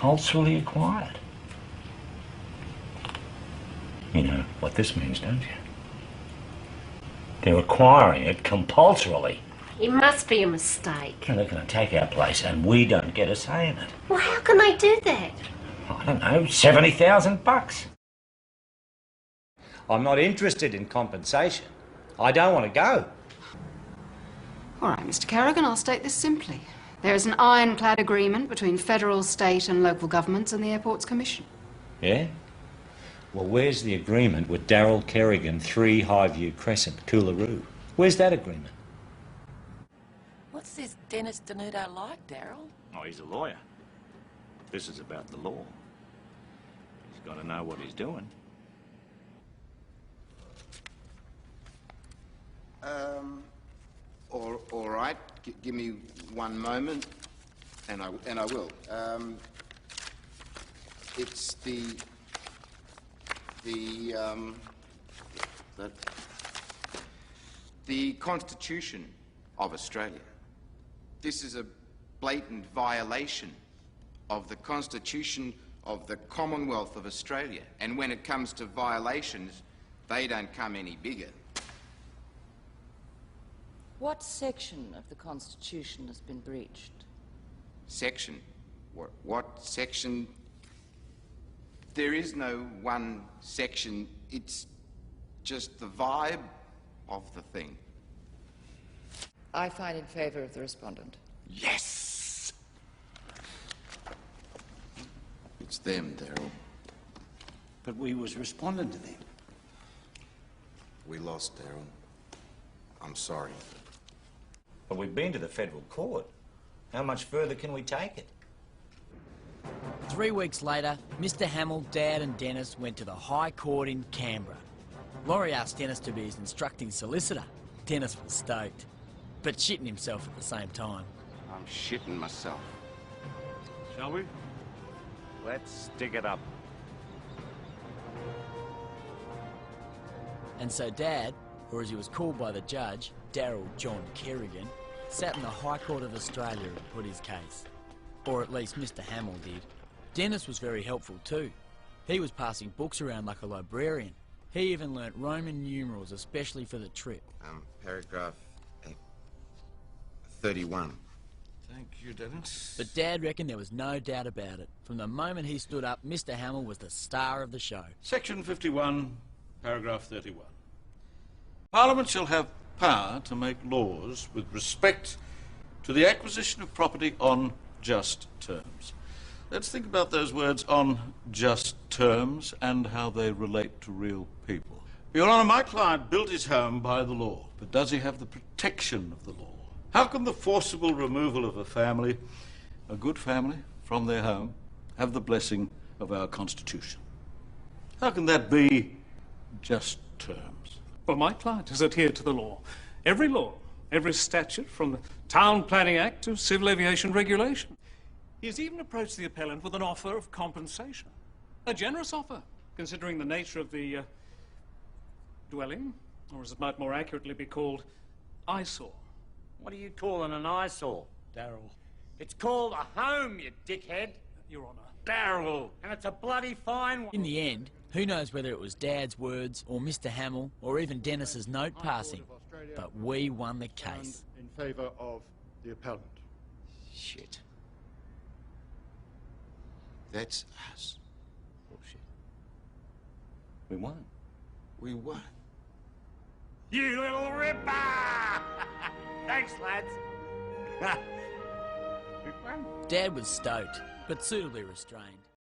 compulsorily acquired. You know what this means, don't you? They're acquiring it compulsorily. It must be a mistake. And they're going to take our place and we don't get a say in it. Well, how can they do that? I don't know, $70,000. I'm not interested in compensation. I don't want to go. All right, Mr. Carrigan, I'll state this simply. There is an ironclad agreement between federal, state and local governments and the Airports Commission. Yeah? Well, where's the agreement with Daryl Kerrigan, 3 Highview Crescent, Coolaroo? Where's that agreement? What's this Dennis Denuto like, Daryl? Oh, he's a lawyer. This is about the law. He's got to know what he's doing. All right. Give me one moment, and I will. It's the Constitution of Australia. This is a blatant violation of the Constitution of the Commonwealth of Australia. And when it comes to violations, they don't come any bigger. What section of the Constitution has been breached? Section? What section? There is no one section. It's just the vibe of the thing. I find in favour of the respondent. Yes! It's them, Daryl. But we was responding to them. We lost, Daryl. I'm sorry. But we've been to the federal court. How much further can we take it? 3 weeks later, Mr. Hamill, Dad and Dennis went to the High Court in Canberra. Laurie asked Dennis to be his instructing solicitor. Dennis was stoked, but shitting himself at the same time. I'm shitting myself. Shall we? Let's dig it up. And so Dad, or as he was called by the judge, Daryl John Kerrigan, sat in the High Court of Australia and put his case. Or at least Mr. Hamill did. Dennis was very helpful too. He was passing books around like a librarian. He even learnt Roman numerals especially for the trip. Paragraph 31. Thank you, Dennis. But Dad reckoned there was no doubt about it. From the moment he stood up, Mr. Hamill was the star of the show. Section 51, paragraph 31. Parliament shall have power to make laws with respect to the acquisition of property on just terms. Let's think about those words, on just terms, and how they relate to real people. Your Honour, my client built his home by the law, but does he have the protection of the law? How can the forcible removal of a family, a good family, from their home, have the blessing of our Constitution? How can that be just terms? Well, my client has adhered to the law. Every statute, from the Town Planning Act to Civil Aviation Regulation. He has even approached the appellant with an offer of compensation. A generous offer, considering the nature of the dwelling, or as it might more accurately be called, eyesore. What are you calling an eyesore, Daryl? It's called a home, you dickhead. Your Honour. Daryl! And it's a bloody fine one. In the end, who knows whether it was Dad's words or Mr. Hamill or even Dennis's note passing, but we won the case. In favour of the appellant. Shit. That's us. Bullshit. We won. We won. You little ripper! Thanks, lads. Dad was stoked, but suitably restrained.